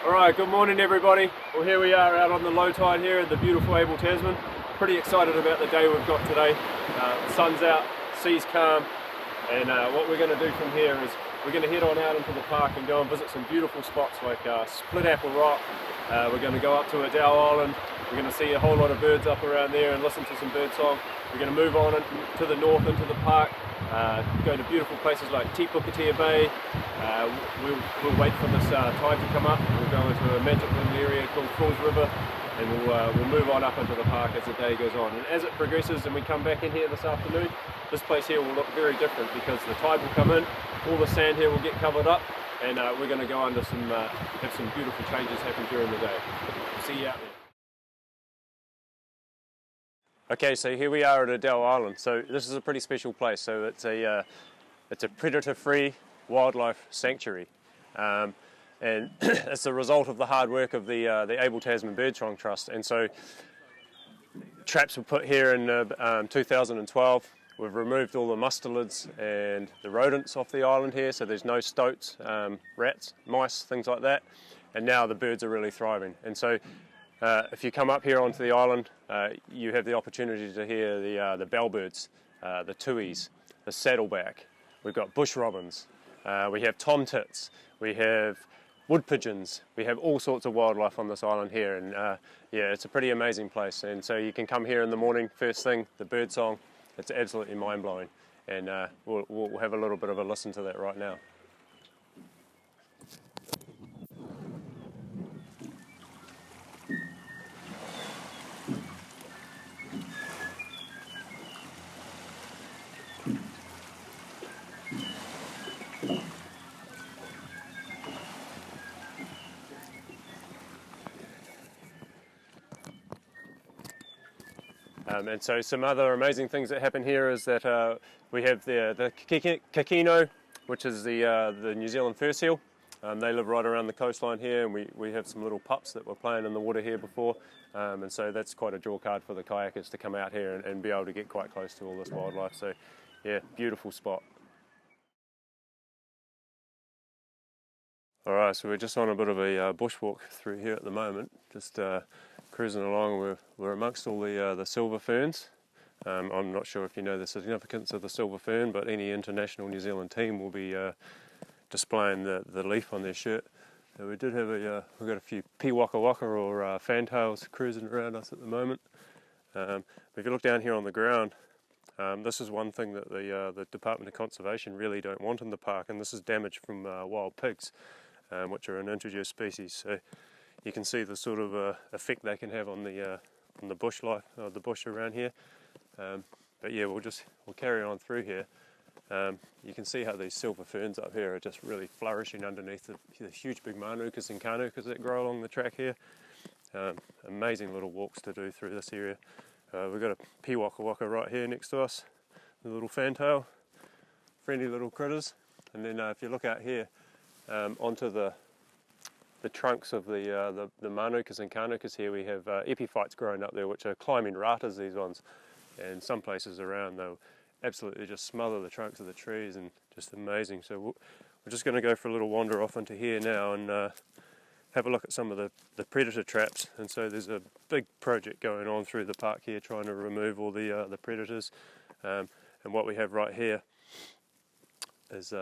Alright, good morning everybody. Well, here we are out on the low tide here at the beautiful Abel Tasman. Pretty excited about the day we've got today. The sun's out, sea's calm, and what we're going to do from here is we're going to head on out into the park and go and visit some beautiful spots like Split Apple Rock. We're going to go up to Adele Island. We're going to see a whole lot of birds up around there and listen to some bird song. We're going to move on to the north into the park, go to beautiful places like Tipukatia Bay. We'll wait for this tide to come up. We'll go into a magic little area called Falls River, and we'll move on up into the park as the day goes on. And as it progresses and we come back in here this afternoon, this place here will look very different because the tide will come in, all the sand here will get covered up, and we're going to go under have some beautiful changes happen during the day. See you out there. Okay, so here we are at Adele Island. So this is a pretty special place. So it's a predator-free wildlife sanctuary, and it's a result of the hard work of the Abel Tasman Bird Song Trust. And so traps were put here in 2012. We've removed all the mustelids and the rodents off the island here, so there's no stoats, rats, mice, things like that. And now the birds are really thriving. And so if you come up here onto the island, you have the opportunity to hear the bellbirds, the tuis, the saddleback. We've got bush robins, we have tomtits, we have wood pigeons, we have all sorts of wildlife on this island here, and yeah, it's a pretty amazing place. And so you can come here in the morning, first thing, the bird song, it's absolutely mind-blowing, and we'll have a little bit of a listen to that right now. And so some other amazing things that happen here is that we have the kikino, which is the New Zealand fur seal. They live right around the coastline here, and we have some little pups that were playing in the water here before, and so that's quite a draw card for the kayakers to come out here and be able to get quite close to all this wildlife. So yeah, beautiful spot. Alright, so we're just on a bit of a bushwalk through here at the moment, just cruising along. We're amongst all the silver ferns. I'm not sure if you know the significance of the silver fern, but any international New Zealand team will be displaying the leaf on their shirt. So we did have we've got a few waka waka or fantails cruising around us at the moment. But if you look down here on the ground, this is one thing that the Department of Conservation really don't want in the park, and this is damage from wild pigs, which are an introduced species. So you can see the sort of effect they can have on the bush life, the bush around here. But yeah, we'll carry on through here. You can see how these silver ferns up here are just really flourishing underneath the huge big manukas and kanukas that grow along the track here. Amazing little walks to do through this area. We've got a waka waka right here next to us, the little fantail, friendly little critters. And then if you look out here onto the trunks of the manukas and kanukas here, we have epiphytes growing up there, which are climbing ratas, these ones. And some places around they'll absolutely just smother the trunks of the trees, and just amazing. So we're just going to go for a little wander off into here now and have a look at some of the predator traps. And so there's a big project going on through the park here, trying to remove all the predators. And what we have right here is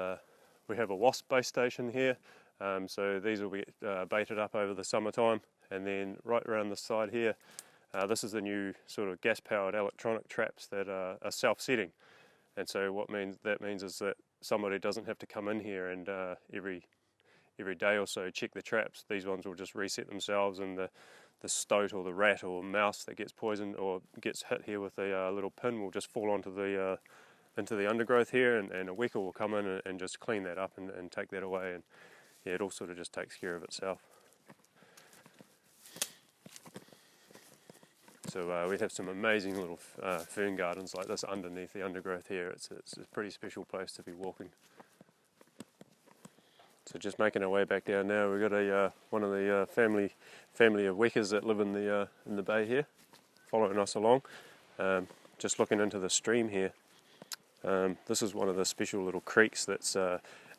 we have a wasp base station here. So these will be baited up over the summertime, and then right around the side here, this is the new sort of gas-powered electronic traps that are self-setting. And so what that means is that somebody doesn't have to come in here and every day or so check the traps. These ones will just reset themselves, and the stoat or the rat or mouse that gets poisoned or gets hit here with a little pin will just fall onto into the undergrowth here, and a weka will come in and just clean that up and take that away. And yeah, it all sort of just takes care of itself. So we have some amazing little fern gardens like this underneath the undergrowth here. It's a pretty special place to be walking. So just making our way back down now, we've got one of the family of wekas that live in the bay here, following us along. Just looking into the stream here. This is one of the special little creeks that's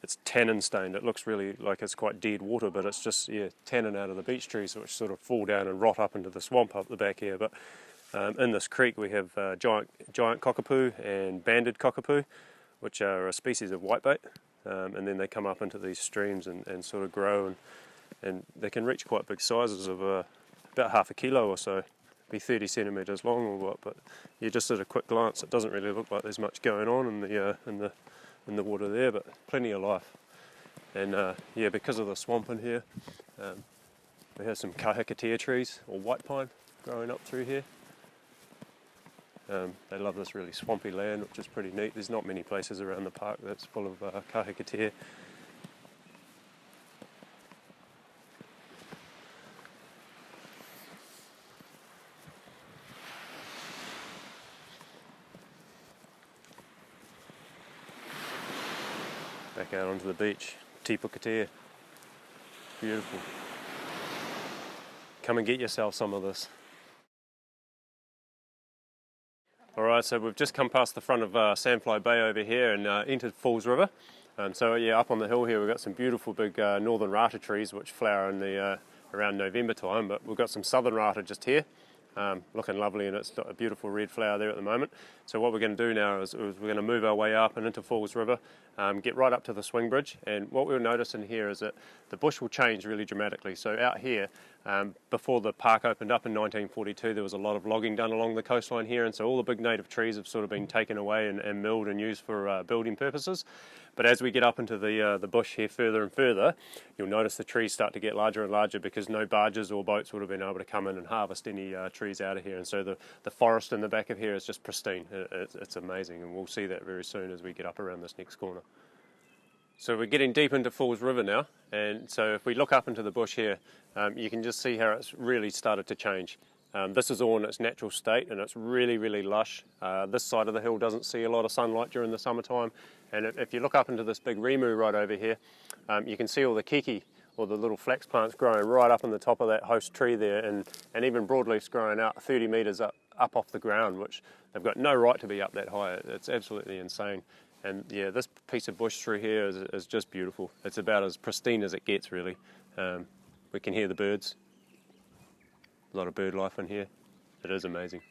it's tannin stained. It looks really like it's quite dead water, but it's just tannin out of the beech trees, which sort of fall down and rot up into the swamp up the back here. But in this creek we have giant cockapoo and banded cockapoo, which are a species of whitebait, and then they come up into these streams and sort of grow, and they can reach quite big sizes of about half a kilo or so, be 30 centimetres long or what. But just at a quick glance, it doesn't really look like there's much going on in the water there, but plenty of life. And because of the swamp in here, we have some kahikatea trees or white pine growing up through here. They love this really swampy land, which is pretty neat. There's not many places around the park that's full of kahikatea. Back out onto the beach, tipukatea. Beautiful. Come and get yourself some of this. Alright, so we've just come past the front of Sandfly Bay over here and entered Falls River. Up on the hill here we've got some beautiful big northern rata trees which flower in the around November time, but we've got some southern rata just here. Looking lovely, and it's got a beautiful red flower there at the moment. So what we're going to do now is we're going to move our way up and into Falls River, get right up to the swing bridge, and what we'll notice in here is that the bush will change really dramatically. So out here, before the park opened up in 1942, there was a lot of logging done along the coastline here, and so all the big native trees have sort of been taken away and milled and used for building purposes. But as we get up into the bush here further and further, you'll notice the trees start to get larger and larger because no barges or boats would have been able to come in and harvest any trees out of here. And so the forest in the back of here is just pristine. It's amazing, and we'll see that very soon as we get up around this next corner. So we're getting deep into Falls River now, and so if we look up into the bush here, you can just see how it's really started to change. This is all in its natural state, and it's really, really lush. This side of the hill doesn't see a lot of sunlight during the summertime, and if you look up into this big rimu right over here, you can see all the kiki, or the little flax plants growing right up on the top of that host tree there, and even broadleafs growing out 30 metres up off the ground, which they've got no right to be up that high. It's absolutely insane. And this piece of bush through here is just beautiful. It's about as pristine as it gets, really. We can hear the birds. A lot of bird life in here. It is amazing.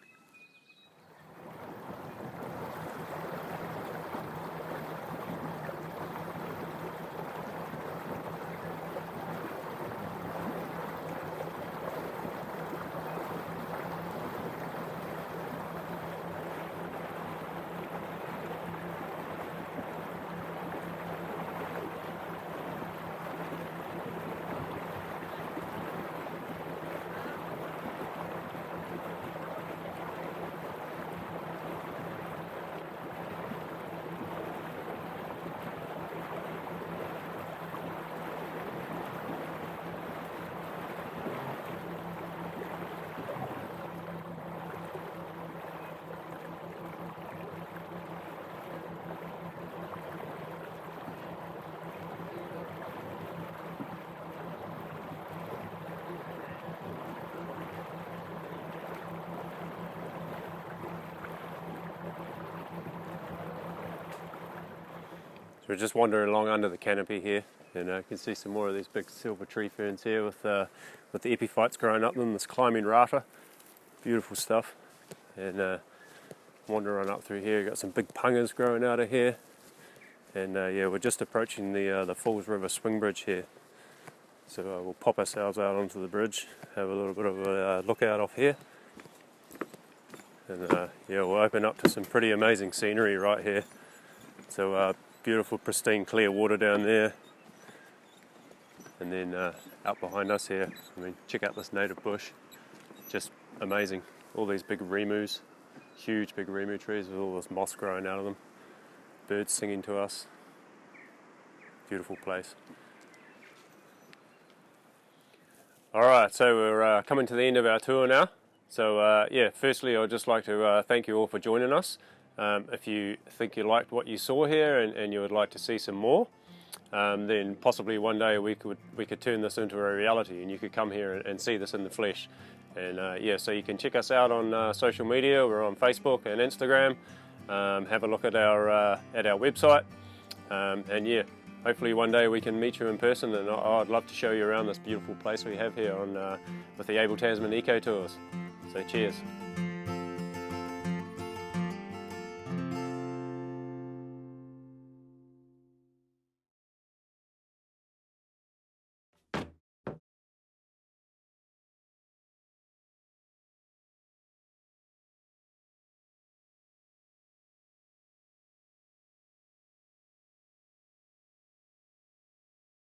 So we're just wandering along under the canopy here, and you can see some more of these big silver tree ferns here with the epiphytes growing up them, this climbing rata. Beautiful stuff. And wandering on up through here, got some big pungas growing out of here. And we're just approaching the Falls River swing bridge here. So we'll pop ourselves out onto the bridge, have a little bit of a look out off here. And we'll open up to some pretty amazing scenery right here. So beautiful, pristine, clear water down there. And then out behind us here, check out this native bush. Just amazing. All these big rimus, huge big rimu trees with all this moss growing out of them. Birds singing to us. Beautiful place. Alright, so we're coming to the end of our tour now. So firstly I'd just like to thank you all for joining us. If you think you liked what you saw here and you would like to see some more, then possibly one day we could turn this into a reality and you could come here and see this in the flesh. And so you can check us out on social media. We're on Facebook and Instagram. Have a look at our website. hopefully one day we can meet you in person, and I'd love to show you around this beautiful place we have here on with the Abel Tasman Eco Tours. So cheers.